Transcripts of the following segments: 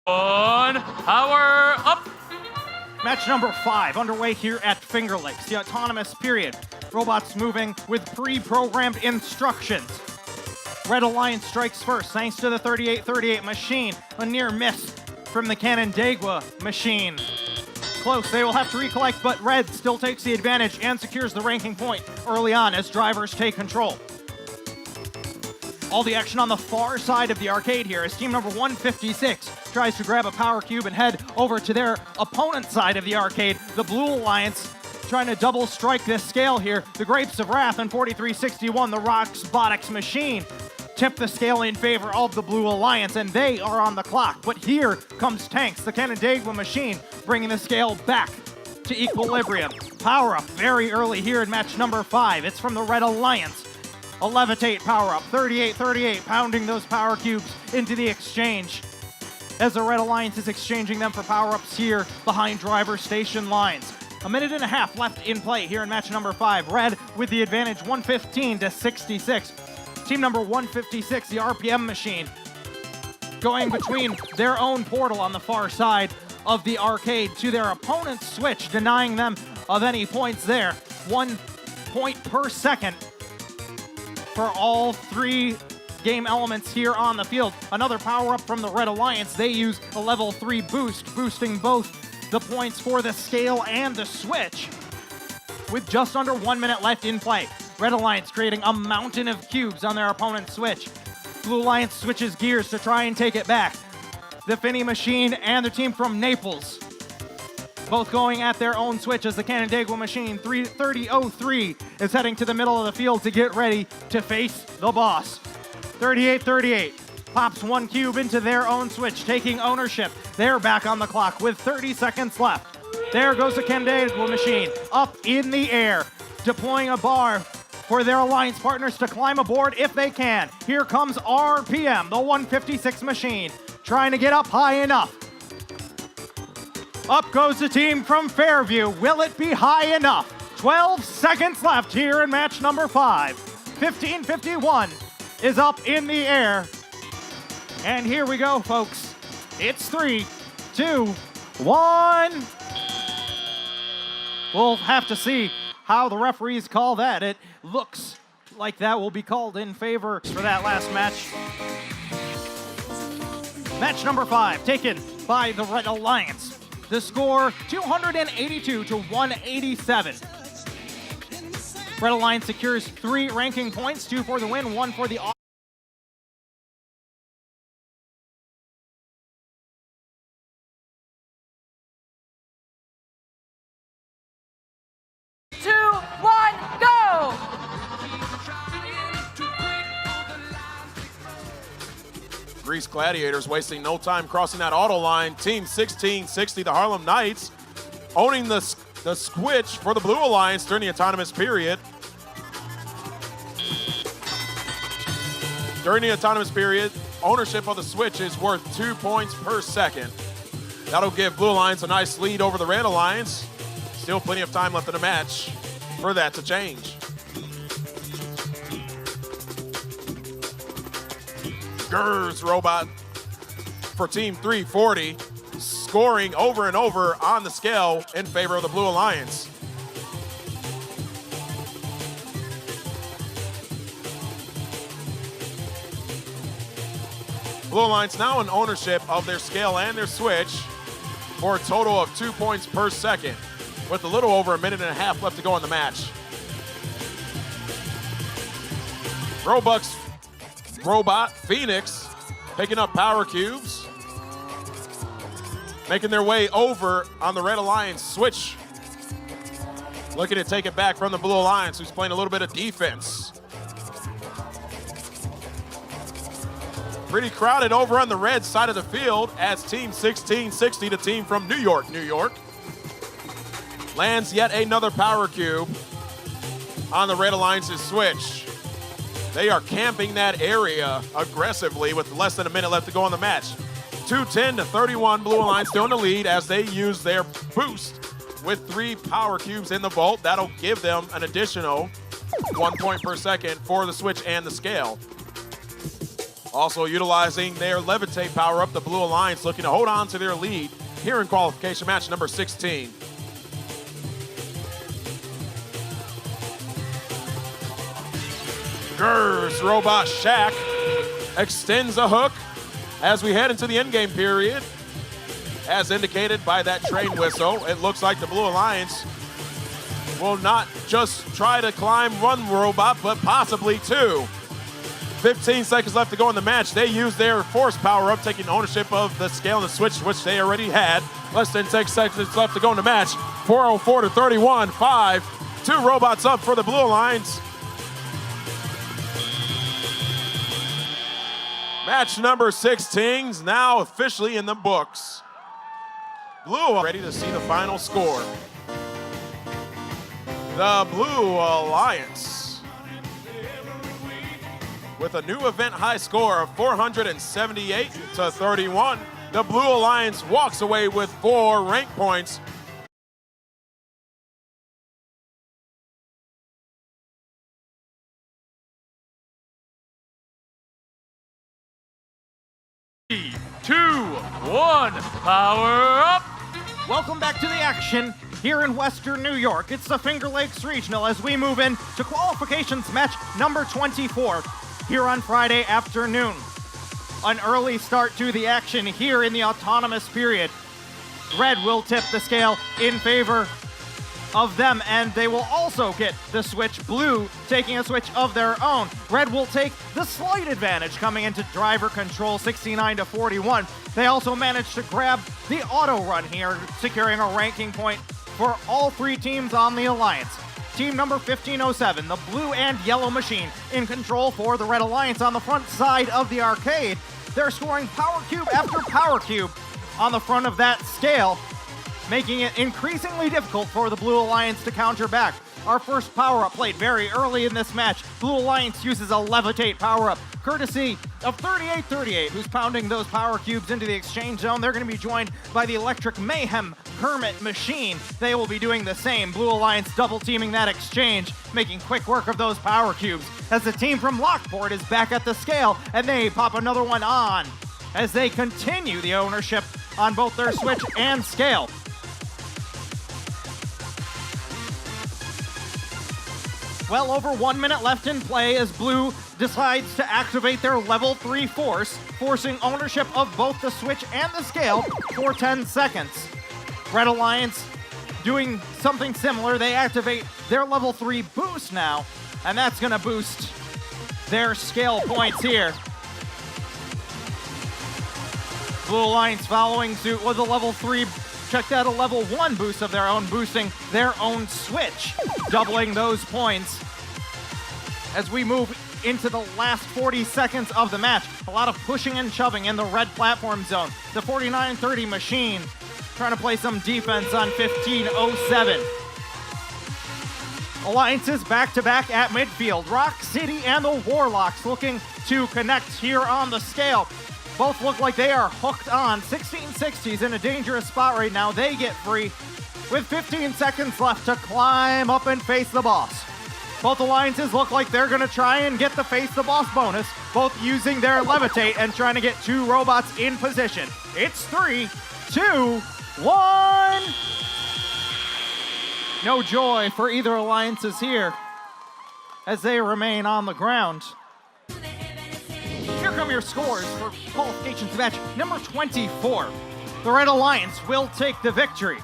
Power up. Match number 5 underway here at Finger Lakes, the autonomous period. Robots moving with pre-programmed instructions. Red Alliance strikes first thanks to the 38-38 machine. A near miss from the Canandaigua machine. Close, they will have to recollect, but Red still takes the advantage and secures the ranking point early on as drivers take control. All the action on the far side of the arcade here as team number 156 tries to grab a power cube and head over to their opponent's side of the arcade. The Blue Alliance trying to double strike this scale here. The Grapes of Wrath and 4361, the Robotics machine, tip the scale in favor of the Blue Alliance, and they are on the clock. But here comes Tanks, the Canandaigua machine, bringing the scale back to equilibrium. Power up very early here in match number 5. It's from the Red Alliance. A Levitate power-up, 38-38, pounding those power cubes into the exchange as the Red Alliance is exchanging them for power-ups here behind driver station lines. A minute and a half left in play here in match number 5. Red with the advantage, 115-66. Team number 156, the RPM machine, going between their own portal on the far side of the arcade to their opponent's switch, denying them of any points there. 1 point per second for all 3 game elements here on the field. Another power-up from the Red Alliance. They use a level 3 boost, boosting both the points for the scale and the switch with just under 1 minute left in play. Red Alliance creating a mountain of cubes on their opponent's switch. Blue Alliance switches gears to try and take it back. The Finney machine and the team from Naples both going at their own switch as the Canandaigua machine 30-03 is heading to the middle of the field to get ready to face the boss. 38-38 pops 1 cube into their own switch, taking ownership. They're back on the clock with 30 seconds left. There goes the Canandaigua machine up in the air, deploying a bar for their alliance partners to climb aboard if they can. Here comes RPM, the 156 machine, trying to get up high enough. Up goes the team from Fairview. Will it be high enough? 12 seconds left here in match number 5. 15:51 is up in the air. And here we go, folks. It's 3, 2, 1. We'll have to see how the referees call that. It looks like that will be called in favor for that last match. Match number 5 taken by the Red Alliance. The score 282-187. Red Alliance secures 3 ranking points, 2 for the win, 1 for the off. 2, 1, go! Grease Gladiators wasting no time crossing that auto line. Team 1660, the Harlem Knights, owning the switch for the Blue Alliance during the autonomous period. During the autonomous period, ownership of the switch is worth 2 points per second. That'll give Blue Alliance a nice lead over the Red Alliance. Still plenty of time left in the match for that to change. Gers robot for Team 340, scoring over and over on the scale in favor of the Blue Alliance. Blue Alliance now in ownership of their scale and their switch for a total of 2 points per second, with a little over 1.5 minutes left to go in the match. Robot Phoenix picking up power cubes, making their way over on the Red Alliance switch, looking to take it back from the Blue Alliance, who's playing a little bit of defense. Pretty crowded over on the red side of the field as Team 1660, the team from New York, lands yet another power cube on the Red Alliance's switch. They are camping that area aggressively with less than a minute left to go in the match. 210-31, Blue Alliance still in the lead as they use their boost with 3 power cubes in the vault. That'll give them an additional 1 point per second for the switch and the scale. Also utilizing their levitate power-up, the Blue Alliance looking to hold on to their lead here in qualification match number 16. Gers Robot Shack extends a hook as we head into the endgame period. As indicated by that train whistle, it looks like the Blue Alliance will not just try to climb one robot, but possibly two. 15 seconds left to go in the match. They use their force power up, taking ownership of the scale and the switch, which they already had. Less than 6 seconds left to go in the match. 404 to 31, 5. 2 robots up for the Blue Alliance. Match number 16 is now officially in the books. Blue ready to see the final score. The Blue Alliance with a new event high score of 478 to 31. The Blue Alliance walks away with 4 rank points. Three, 2, 1, power up! Welcome back to the action here in Western New York. It's the Finger Lakes Regional as we move in to qualifications match number 24 here on Friday afternoon. An early start to the action here in the autonomous period. Red will tip the scale in favor of them, and they will also get the switch. Blue taking a switch of their own. Red will take the slight advantage coming into driver control, 69 to 41. They also managed to grab the auto run here, securing a ranking point for all 3 teams on the Alliance. Team number 1507, the blue and yellow machine, in control for the Red Alliance on the front side of the arcade. They're scoring power cube after power cube on the front of that scale, making it increasingly difficult for the Blue Alliance to counter back. Our first power-up played very early in this match. Blue Alliance uses a levitate power-up, courtesy of 3838, who's pounding those power cubes into the exchange zone. They're going to be joined by the Electric Mayhem Kermit machine. They will be doing the same. Blue Alliance double-teaming that exchange, making quick work of those power cubes. As the team from Lockport is back at the scale, and they pop another one on as they continue the ownership on both their switch and scale. Well over 1 minute left in play as Blue decides to activate their level 3 force, forcing ownership of both the switch and the scale for 10 seconds. Red Alliance doing something similar. They activate their level 3 boost now, and that's gonna boost their scale points here. Blue Alliance following suit with a level 3. Check out a level 1 boost of their own, boosting their own switch, doubling those points. As we move into the last 40 seconds of the match, a lot of pushing and shoving in the red platform zone. The 4930 machine trying to play some defense on 1507. Alliances back-to-back at midfield. Roc City and the Warlocks looking to connect here on the scale. Both look like they are hooked on. 1660's in a dangerous spot right now. They get free with 15 seconds left to climb up and face the boss. Both alliances look like they're going to try and get the face the boss bonus, both using their levitate and trying to get 2 robots in position. It's 3, 2, 1. No joy for either alliances here as they remain on the ground. Here come your scores for qualifications match number 24. The Red Alliance will take the victory.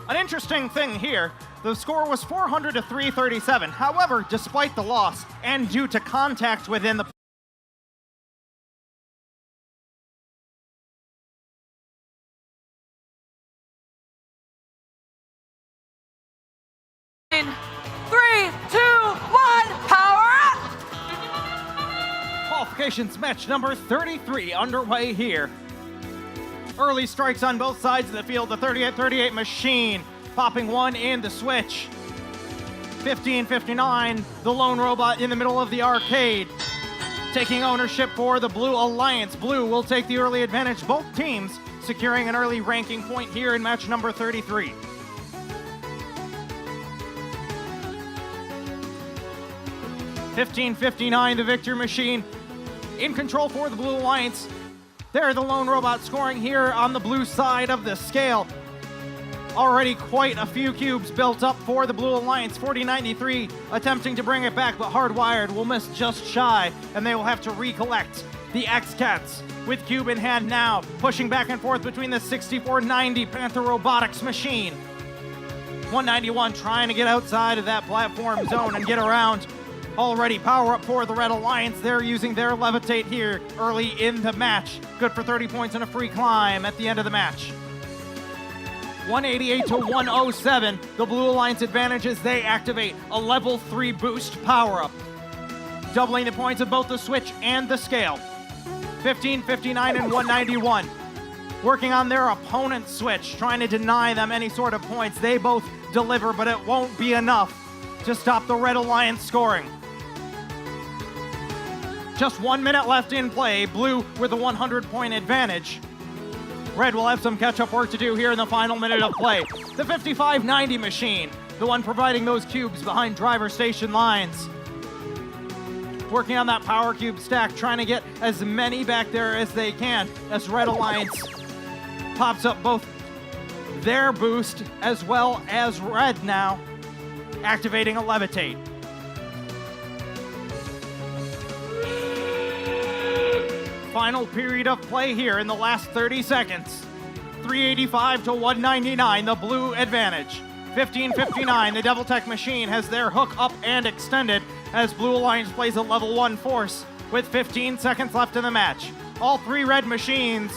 An interesting thing here, the score was 400 to 337. However, despite the loss and due to contact within the 3, 2, 1, power up! qualifications match number 33 underway here. Early strikes on both sides of the field. The 3838 machine popping one in the switch. 1559, the lone robot in the middle of the arcade, taking ownership for the Blue Alliance. Blue will take the early advantage. Both teams securing an early ranking point here in match number 33. 1559, the victor machine, in control for the Blue Alliance. They're the lone robot scoring here on the blue side of the scale. Already quite a few cubes built up for the Blue Alliance. 4093 attempting to bring it back, but Hardwired will miss just shy, and they will have to recollect. The X-Cats with cube in hand now, pushing back and forth between the 6490 Panther Robotics machine. 191 trying to get outside of that platform zone and get around. Already power up for the Red Alliance. They're using their levitate here early in the match. Good for 30 points and a free climb at the end of the match. 188 to 107. The Blue Alliance advantages. They activate a level 3 boost power up, doubling the points of both the switch and the scale. 1559 and 191. Working on their opponent's switch, trying to deny them any sort of points. They both deliver, but it won't be enough to stop the Red Alliance scoring. Just 1 minute left in play. Blue with a 100-point advantage. Red will have some catch-up work to do here in the final minute of play. The 5590 machine, the one providing those cubes behind driver station lines. Working on that power cube stack, trying to get as many back there as they can as Red Alliance pops up both their boost as well as Red now, activating a levitate. Final period of play here in the last 30 seconds. 385 to 199, the blue advantage. 1559, the Devil Tech machine has their hook up and extended as Blue Alliance plays a level 1 force with 15 seconds left in the match. All three red machines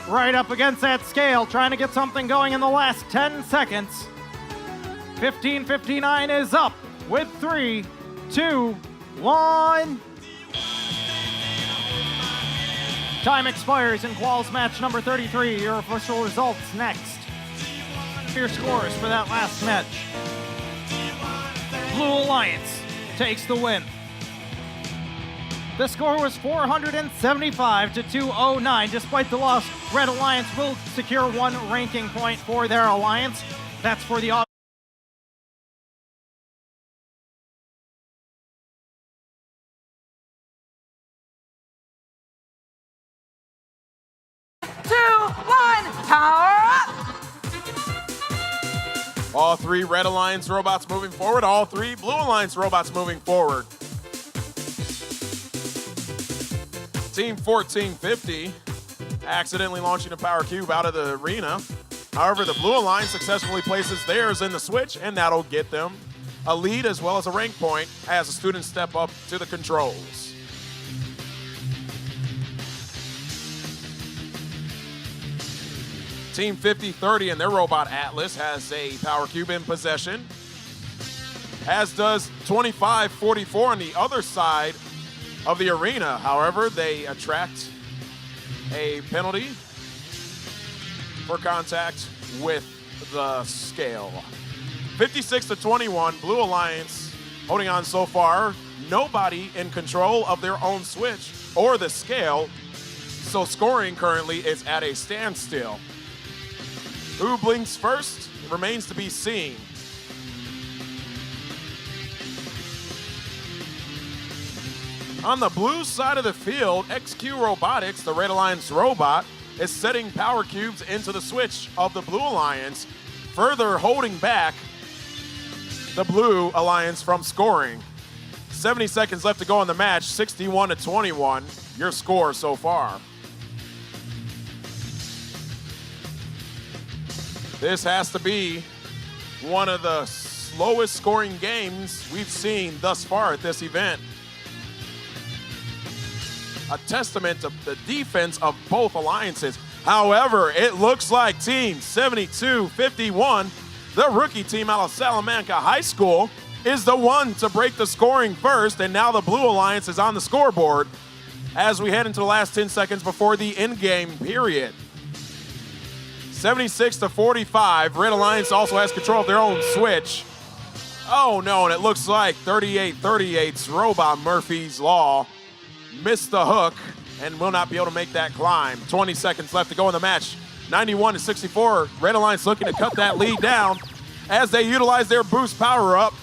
right up against that scale, trying to get something going in the last 10 seconds. 1559 is up with 3, 2, 1. Time expires in Quals match number 33. Your official results next. Your scores for that last match. Blue Alliance takes the win. The score was 475 to 209. Despite the loss, Red Alliance will secure 1 ranking point for their alliance. That's for the 2, 1, power up! All 3 Red Alliance robots moving forward, all 3 Blue Alliance robots moving forward. Team 1450 accidentally launching a power cube out of the arena. However, the Blue Alliance successfully places theirs in the switch, and that'll get them a lead as well as a rank point as the students step up to the controls. Team 5030 and their robot Atlas has a power cube in possession, as does 2544 on the other side of the arena. However, they attract a penalty for contact with the scale. 56 to 21, Blue Alliance holding on so far. Nobody in control of their own switch or the scale, so scoring currently is at a standstill. Who blinks first remains to be seen. On the blue side of the field, XQ Robotics, the Red Alliance robot, is setting power cubes into the switch of the Blue Alliance, further holding back the Blue Alliance from scoring. 70 seconds left to go in the match, 61 to 21, your score so far. This has to be one of the slowest scoring games we've seen thus far at this event. A testament to the defense of both alliances. However, it looks like Team 7251, the rookie team out of Salamanca High School, is the one to break the scoring first, and now the Blue Alliance is on the scoreboard as we head into the last 10 seconds before the in-game period. 76 to 45, Red Alliance also has control of their own switch. Oh no, and it looks like 3838's Robot Murphy's Law missed the hook and will not be able to make that climb. 20 seconds left to go in the match. 91 to 64, Red Alliance looking to cut that lead down as they utilize their boost power up.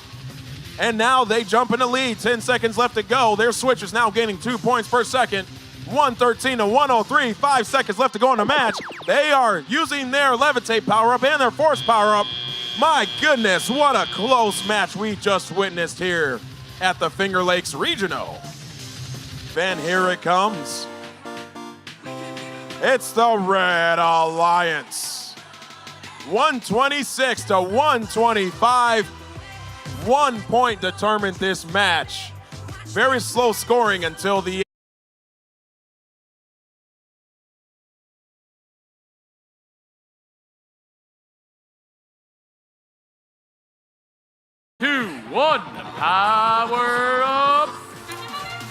And now they jump in the lead, 10 seconds left to go. Their switch is now gaining 2 points per second 113 to 103, 5 seconds left to go in the match. They are using their levitate power-up and their force power-up. My goodness, what a close match we just witnessed here at the Finger Lakes Regional. Then here it comes. It's the Red Alliance. 126 to 125. 1 point determined this match. Very slow scoring until the Power up!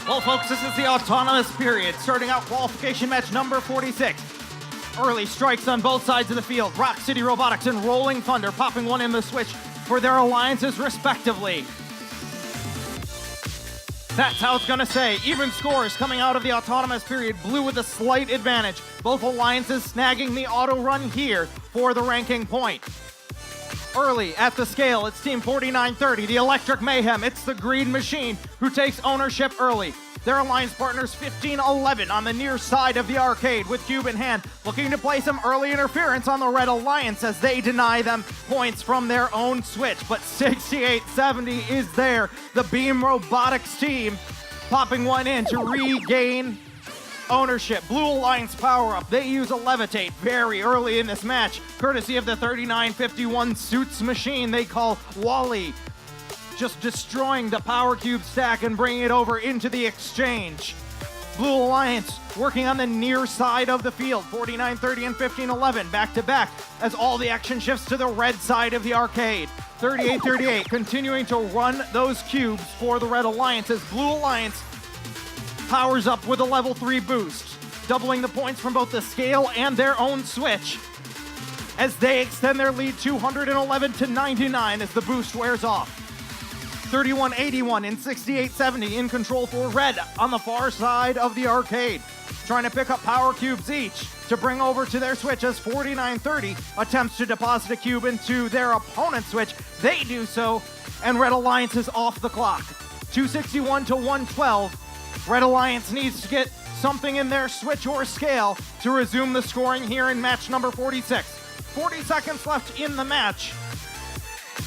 Well, folks, this is the autonomous period, starting out qualification match number 46. Early strikes on both sides of the field. Roc City Robotix and Rolling Thunder popping one in the switch for their alliances, respectively. That's how it's going to stay. Even scores coming out of the autonomous period. Blue with a slight advantage. Both alliances snagging the auto run here for the ranking point. Early at the scale, it's Team 4930, the Electric Mayhem. It's the Green Machine who takes ownership early. Their alliance partners 15-11 on the near side of the arcade with cube in hand, looking to play some early interference on the Red Alliance as they deny them points from their own switch. But 68-70 is there. The Beam Robotics team popping one in to regain ownership. Blue Alliance power-up. They use a levitate very early in this match, courtesy of the 3951 Suits machine they call Wally. Just destroying the power cube stack and bringing it over into the exchange. Blue Alliance working on the near side of the field. 4930 and 1511 back to back as all the action shifts to the red side of the arcade. 3838 continuing to run those cubes for the Red Alliance as Blue Alliance powers up with a level 3 boost, doubling the points from both the scale and their own switch as they extend their lead 211 to 99 as the boost wears off. 3181 and 6870 in control for Red on the far side of the arcade, trying to pick up power cubes each to bring over to their switch as 4930 attempts to deposit a cube into their opponent's switch. They do so, and Red Alliance is off the clock. 261 to 112. Red Alliance needs to get something in their switch or scale to resume the scoring here in match number 46. 40 seconds left in the match,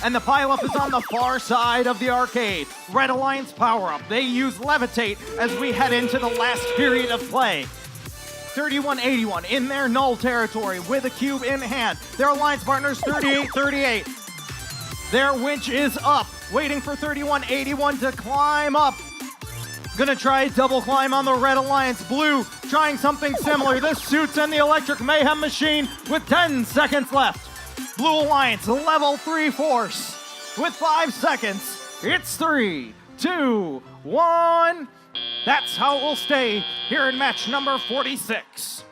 and the pileup is on the far side of the arcade. Red Alliance power-up. They use levitate as we head into the last period of play. 3181 in their null territory with a cube in hand. Their alliance partners 3838. Their winch is up, waiting for 3181 to climb up. Gonna try a double climb on the Red Alliance. Blue trying something similar. The Suits and the Electric Mayhem machine with 10 seconds left. Blue Alliance level 3 force with 5 seconds. It's 3, 2, 1. That's how it will stay here in match number 46.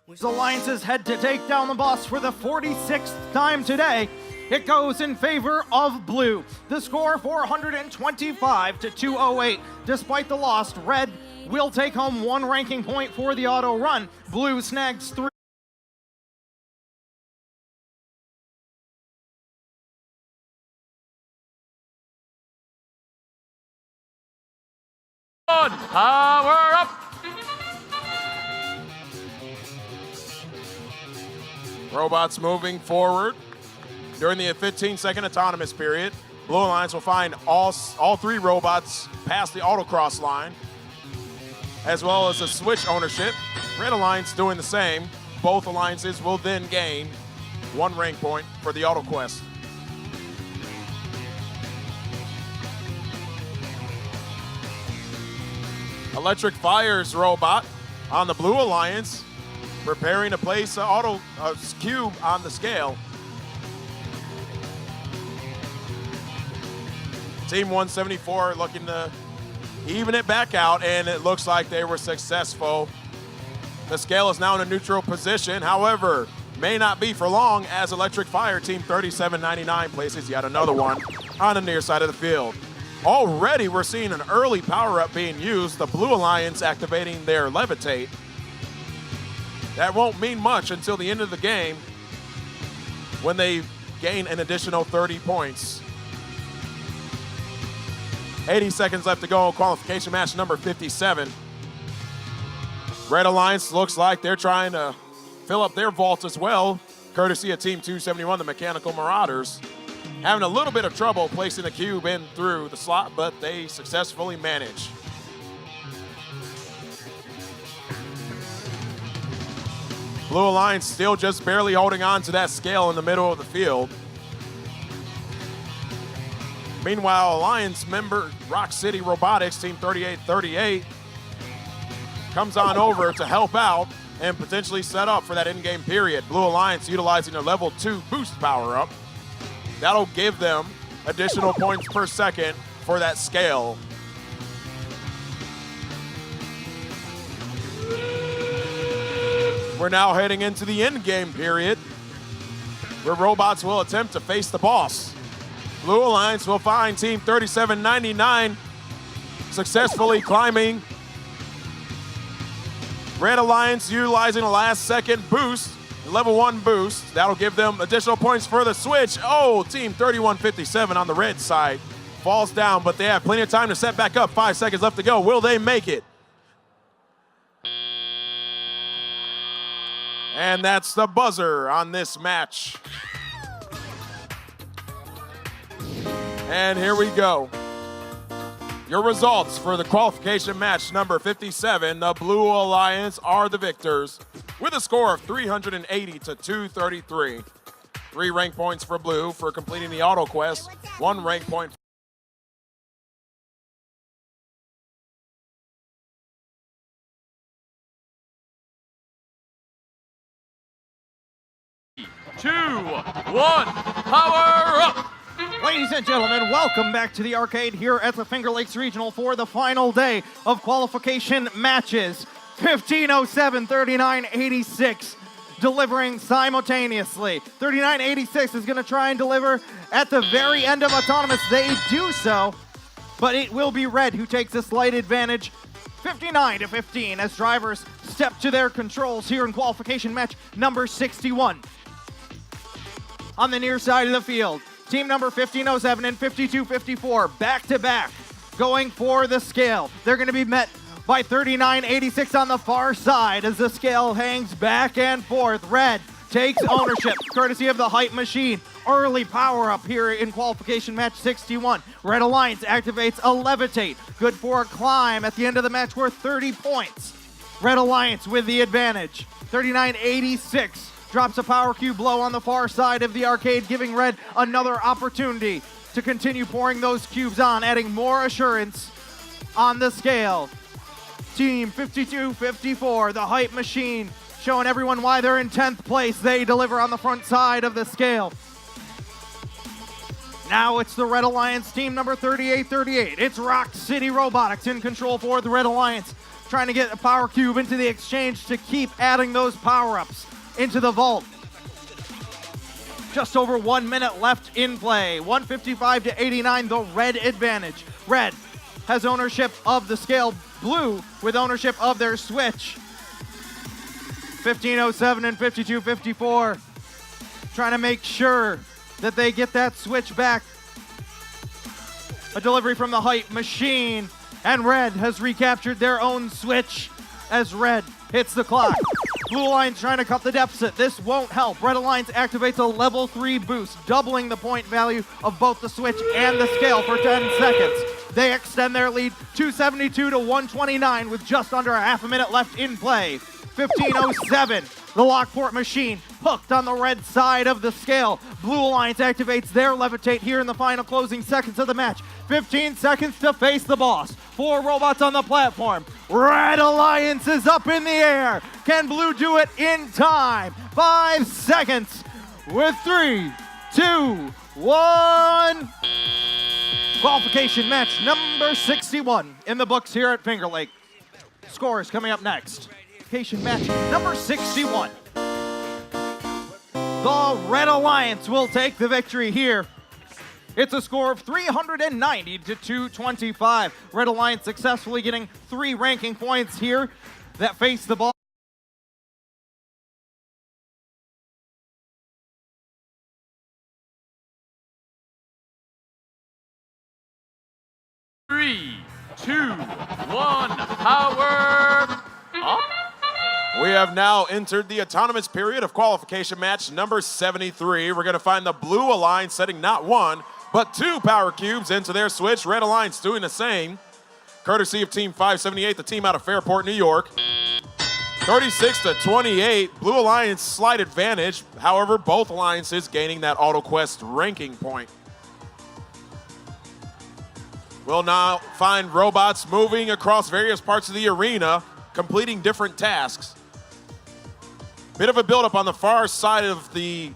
These alliances head to take down the boss for the 46th time today. It goes in favor of Blue. The score 425 to 208. Despite the loss, Red will take home 1 ranking point for the auto run. Blue snags 3. Power up! Robots moving forward. During the 15-second autonomous period, Blue Alliance will find all 3 robots past the autocross line, as well as the switch ownership. Red Alliance doing the same. Both alliances will then gain 1 rank point for the auto quest. Electric Fire's robot on the Blue Alliance, preparing to place an cube on the scale. Team 174 looking to even it back out, and it looks like they were successful. The scale is now in a neutral position, however, may not be for long as Electric Fire Team 3799 places yet another one on the near side of the field. Already we're seeing an early power-up being used, the Blue Alliance activating their levitate. That won't mean much until the end of the game when they gain an additional 30 points. 80 seconds left to go in qualification match number 57. Red Alliance looks like they're trying to fill up their vault as well, courtesy of Team 271, the Mechanical Marauders. Having a little bit of trouble placing the cube in through the slot, but they successfully manage. Blue Alliance still just barely holding on to that scale in the middle of the field. Meanwhile, Alliance member Roc City Robotix, Team 3838, comes on over to help out and potentially set up for that in-game period. Blue Alliance utilizing their level 2 boost power-up. That'll give them additional points per second for that scale. We're now heading into the end-game period, where robots will attempt to face the boss. Blue Alliance will find Team 3799 successfully climbing. Red Alliance utilizing a last-second boost, level 1 boost. That'll give them additional points for the switch. Oh, Team 3157 on the red side falls down, but they have plenty of time to set back up. 5 seconds left to go. Will they make it? And that's the buzzer on this match. And here we go. Your results for the qualification match number 57. The Blue Alliance are the victors with a score of 380 to 233. 3 rank points for Blue for completing the auto quest. 1 rank point. Two, one, power up! Ladies and gentlemen, welcome back to the arcade here at the Finger Lakes Regional for the final day of qualification matches. 15:07, 39:86, delivering simultaneously. 39:86 is going to try and deliver at the very end of Autonomous. They do so, but it will be Red who takes a slight advantage. 59-15 as drivers step to their controls here in qualification match number 61. On the near side of the field, team number 1507 and 5254 back-to-back going for the scale. They're going to be met by 3986 on the far side as the scale hangs back and forth. Red takes ownership courtesy of the hype machine. Early power up here in qualification match 61. Red Alliance activates a levitate. Good for a climb at the end of the match worth 30 points. Red Alliance with the advantage. 3986 drops a power cube low on the far side of the arcade, giving Red another opportunity to continue pouring those cubes on, adding more assurance on the scale. Team 5254, the hype machine, showing everyone why they're in 10th place. They deliver on the front side of the scale. Now it's the Red Alliance team number 3838. It's Roc City Robotix in control for the Red Alliance, trying to get a power cube into the exchange to keep adding those power-ups into the vault. Just over 1 minute left in play. 155-89, the Red advantage. Red has ownership of the scale. Blue with ownership of their switch. 1507 and 5254 trying to make sure that they get that switch back. A delivery from the hype machine, and Red has recaptured their own switch as Red hits the clock. Blue Alliance trying to cut the deficit. This won't help. Red Alliance activates a level 3 boost, doubling the point value of both the switch and the scale for 10 seconds. They extend their lead 272 to 129 with just under a half a minute left in play. 1507, the Lockport machine hooked on the red side of the scale. Blue Alliance activates their levitate here in the final closing seconds of the match. 15 seconds to face the boss. 4 robots on the platform. Red Alliance is up in the air. Can Blue do it in time? 5 seconds with 3, 2, 1. Qualification match number 61 in the books here at Finger Lake. Scores coming up next. Qualification match number 61. The Red Alliance will take the victory here. It's a score of 390 to 225. Red Alliance successfully getting 3 ranking points here that face the ball. 1 power up. We have now entered the autonomous period of qualification match number 73. We're going to find the Blue Alliance setting not 1, but 2 power cubes into their switch. Red Alliance doing the same. Courtesy of Team 578, the team out of Fairport, New York. 36-28, Blue Alliance slight advantage. However, both alliances gaining that AutoQuest ranking point. We'll now find robots moving across various parts of the arena, completing different tasks. Bit of a buildup on the far side of the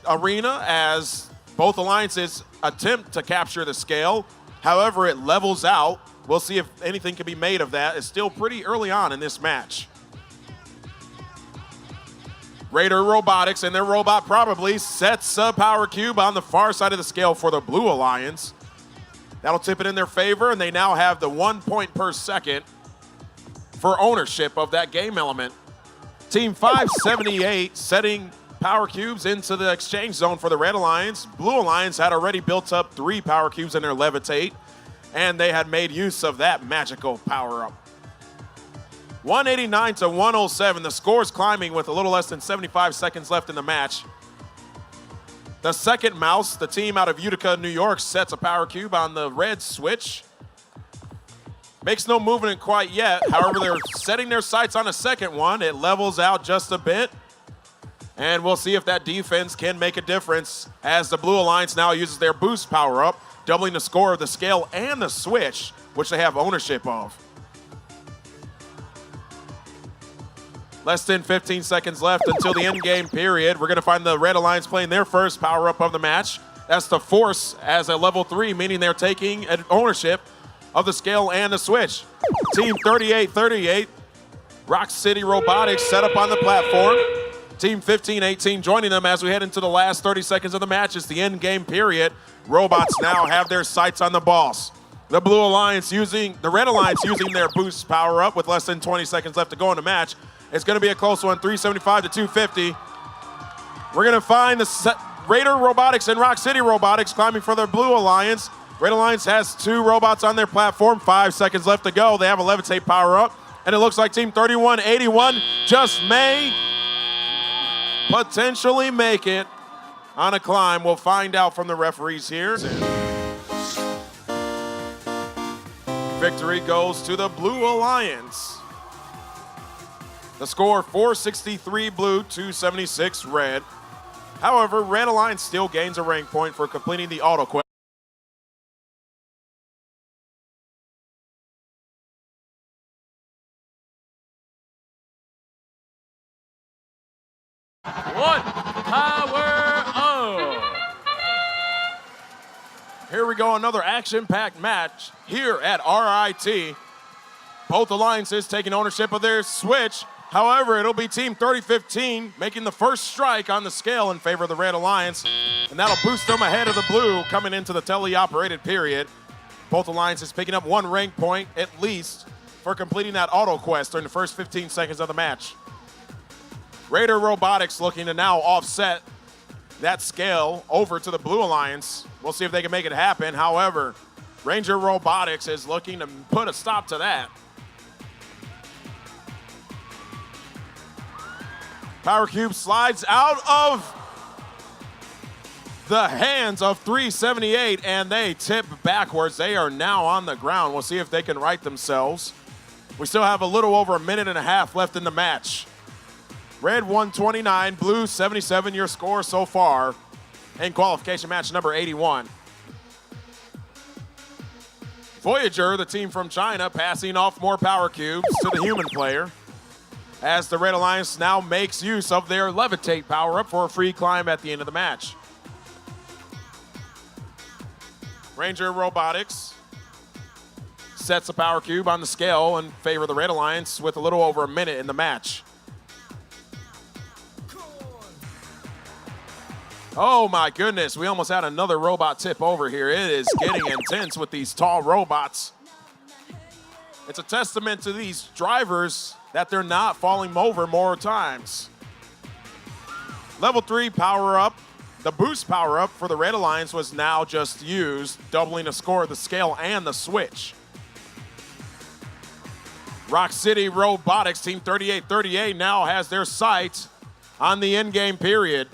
arena as both alliances attempt to capture the scale. However, it levels out. We'll see if anything can be made of that. It's still pretty early on in this match. Raider Robotics and their robot probably sets a power cube on the far side of the scale for the Blue Alliance. That'll tip it in their favor, and they now have the 1 point per second for ownership of that game element. Team 578 setting power cubes into the exchange zone for the Red Alliance. Blue Alliance had already built up 3 power cubes in their Levitate, and they had made use of that magical power-up. 189-107, the score's climbing with a little less than 75 seconds left in the match. The second mouse, the team out of Utica, New York, sets a power cube on the red switch. Makes no movement quite yet. However, they're setting their sights on a second one. It levels out just a bit. And we'll see if that defense can make a difference as the Blue Alliance now uses their boost power-up, doubling the score of the scale and the switch, which they have ownership of. Less than 15 seconds left until the end game period. We're going to find the Red Alliance playing their first power-up of the match. That's the Force as a level 3, meaning they're taking ownership of the scale and the switch. Team 38-38, Roc City Robotics set up on the platform. Team 15-18 joining them as we head into the last 30 seconds of the match. It's the end game period. Robots now have their sights on the boss. The Red Alliance using their boost power-up with less than 20 seconds left to go in the match. It's going to be a close one, 375-250. We're going to find the Raider Robotics and Roc City Robotics climbing for the Blue Alliance. Red Alliance has 2 robots on their platform, 5 seconds left to go. They have a Levitate power-up, and it looks like Team 31-81 just may potentially make it on a climb. We'll find out from the referees here. Victory goes to the Blue Alliance. The score, 463 blue, 276 red. However, Red Alliance still gains a rank point for completing the auto quest. One power up. Here we go, another action-packed match here at RIT. Both alliances taking ownership of their switch. However, it'll be Team 3015 making the first strike on the scale in favor of the Red Alliance, and that'll boost them ahead of the Blue coming into the tele-operated period. Both alliances picking up 1 rank point at least for completing that auto quest during the first 15 seconds of the match. Raider Robotics looking to now offset that scale over to the Blue Alliance. We'll see if they can make it happen. However, Ranger Robotics is looking to put a stop to that. Power Cube slides out of the hands of 378, and they tip backwards. They are now on the ground. We'll see if they can right themselves. We still have a little over a minute and a half left in the match. Red 129, blue 77, your score so far in qualification match number 81. Voyager, the team from China, passing off more power cubes to the human player, as the Red Alliance now makes use of their Levitate power-up for a free climb at the end of the match. Ranger Robotics sets a power cube on the scale in favor of the Red Alliance with a little over a minute in the match. Oh my goodness, we almost had another robot tip over here. It is getting intense with these tall robots. It's a testament to these drivers that they're not falling over more times. Level 3 power-up. The boost power-up for the Red Alliance was now just used, doubling the score of the scale and the switch. Roc City Robotix, team 38-38, now has their sights on the in-game period.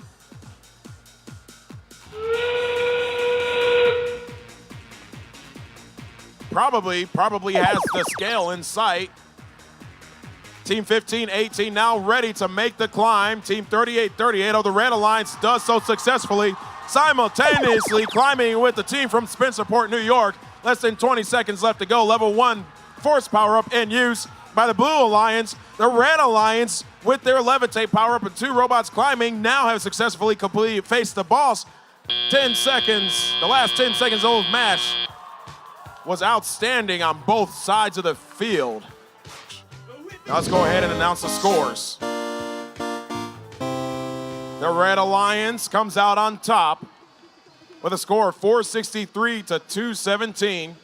Probably has the scale in sight. Team 15-18 now ready to make the climb. Team 38-38 of the Red Alliance does so successfully, simultaneously climbing with the team from Spencerport, New York. Less than 20 seconds left to go. Level 1 force power-up in use by the Blue Alliance. The Red Alliance, with their levitate power-up and 2 robots climbing, now have successfully completed Face the Boss. 10 seconds, the last 10 seconds of the match was outstanding on both sides of the field. Now let's go ahead and announce the scores. The Red Alliance comes out on top with a score of 463 to 217.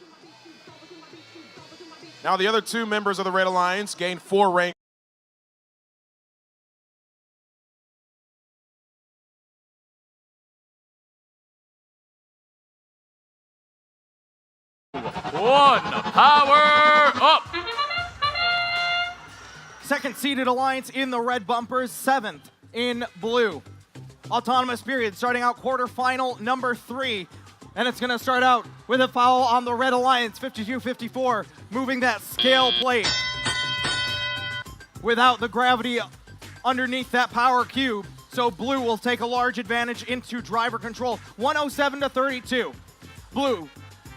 Now the other 2 members of the Red Alliance gained 4 rank. One power up. Second seeded alliance in the red bumpers, 7th in blue. Autonomous period starting out quarterfinal number 3. And it's gonna start out with a foul on the Red Alliance, 52-54, moving that scale plate without the gravity underneath that power cube. So blue will take a large advantage into driver control, 107 to 32. Blue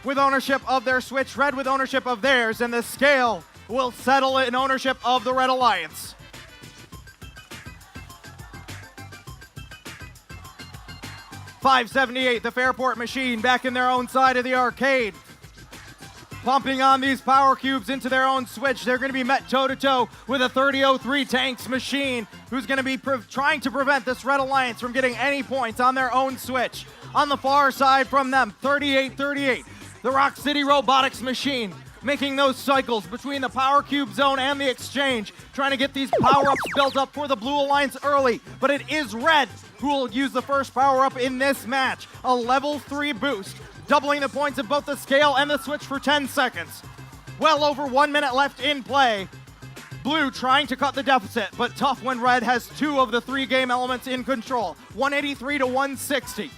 with ownership of their switch, red with ownership of theirs, and the scale will settle in ownership of the Red Alliance. .578, the Fairport machine back in their own side of the arcade. Pumping on these power cubes into their own switch. They're going to be met toe-to-toe with a 3003 Tanks machine who's going to be trying to prevent this Red Alliance from getting any points on their own switch. On the far side from them, 3838, the Roc City Robotix machine, making those cycles between the power cube zone and the exchange, trying to get these power-ups built up for the Blue Alliance early. But it is red who will use the first power-up in this match, a level 3 boost, doubling the points of both the scale and the switch for 10 seconds. Well over 1 minute left in play. Blue trying to cut the deficit, but tough when red has 2 of the 3 game elements in control, 183 to 160.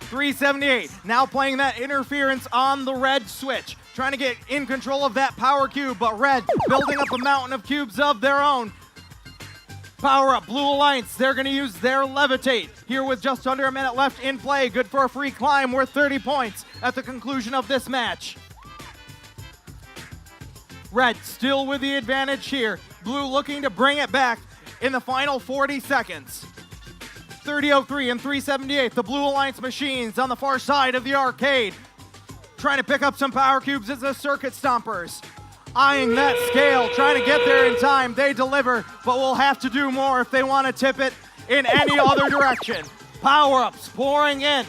378, now playing that interference on the red switch, trying to get in control of that power cube, but red building up a mountain of cubes of their own. Power up, Blue Alliance, they're gonna use their levitate here with just under a minute left in play. Good for a free climb worth 30 points at the conclusion of this match. Red still with the advantage here. Blue looking to bring it back in the final 40 seconds. 3003 and 378, the Blue Alliance machines on the far side of the arcade. Trying to pick up some power cubes as the circuit stompers. Eyeing that scale, trying to get there in time. They deliver, but will have to do more if they want to tip it in any other direction. Power-ups pouring in.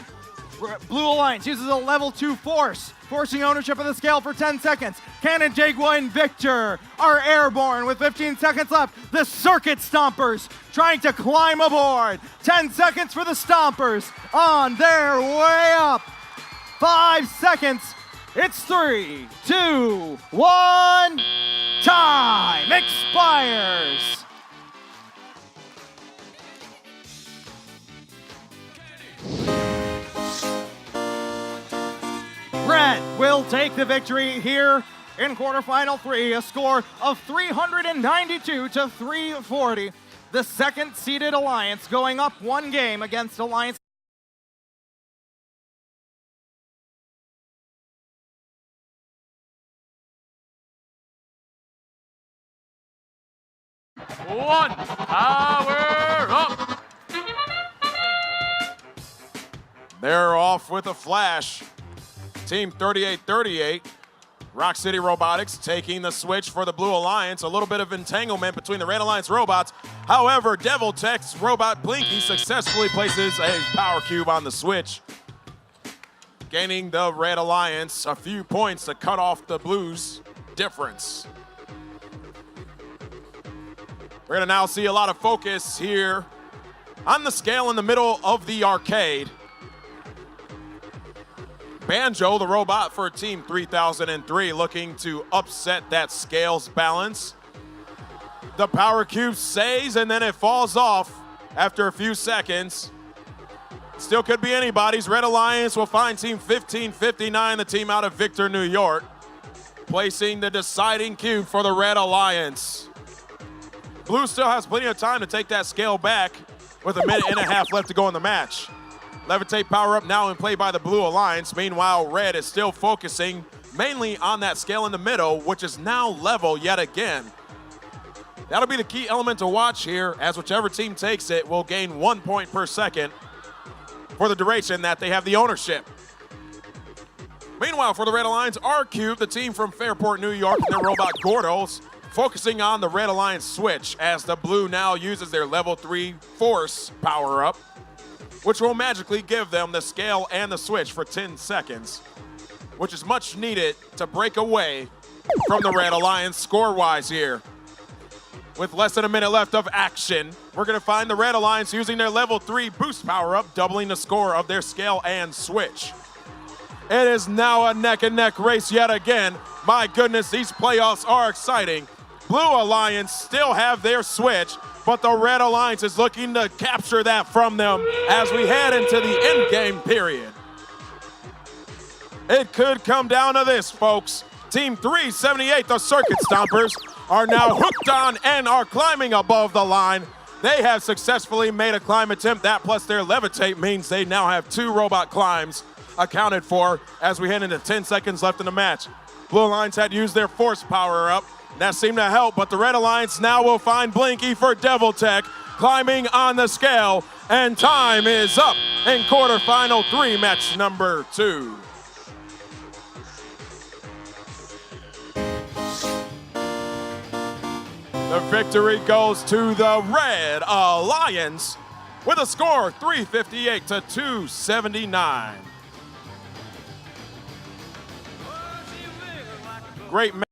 Blue Alliance uses a level 2 force, forcing ownership of the scale for 10 seconds. Cannon, Jaguar, and Victor are airborne with 15 seconds left. The circuit stompers trying to climb aboard. 10 seconds for the stompers on their way up. 5 seconds. It's 3, 2, 1. Time expires. Red will take the victory here in quarterfinal 3, a score of 392 to 340. The second seeded Alliance going up 1 game against Alliance. One power up. They're off with a flash. Team 38-38, Roc City Robotix taking the switch for the Blue Alliance. A little bit of entanglement between the Red Alliance robots. However, Devil Tech's robot Blinky successfully places a power cube on the switch, gaining the Red Alliance a few points to cut off the Blues' difference. We're gonna now see a lot of focus here on the scale in the middle of the arcade. Banjo, the robot for Team 3003, looking to upset that scales balance. The power cube says, and then it falls off after a few seconds. Still could be anybody's. Red Alliance will find Team 1559, the team out of Victor, New York, placing the deciding cube for the Red Alliance. Blue still has plenty of time to take that scale back with a minute and a half left to go in the match. Levitate power up now in play by the Blue Alliance. Meanwhile, Red is still focusing mainly on that scale in the middle, which is now level yet again. That'll be the key element to watch here, as whichever team takes it will gain 1 point per second for the duration that they have the ownership. Meanwhile, for the Red Alliance, R-Cube, the team from Fairport, New York, and their robot Gordos, focusing on the Red Alliance switch as the Blue now uses their level 3 force power-up, which will magically give them the scale and the switch for 10 seconds, which is much needed to break away from the Red Alliance score-wise here. With less than a minute left of action, we're going to find the Red Alliance using their level 3 boost power-up, doubling the score of their scale and switch. It is now a neck-and-neck race yet again. My goodness, these playoffs are exciting. Blue Alliance still have their switch, but the Red Alliance is looking to capture that from them as we head into the endgame period. It could come down to this, folks. Team 378, the Circuit Stompers, are now hooked on and are climbing above the line. They have successfully made a climb attempt. That plus their levitate means they now have 2 robot climbs accounted for as we head into 10 seconds left in the match. Blue Alliance had used their force power up. That seemed to help, but the Red Alliance now will find Blinky for Devil Tech climbing on the scale, and time is up in quarterfinal 3, match number 2. The victory goes to the Red Alliance with a score 358 to 279. Great match.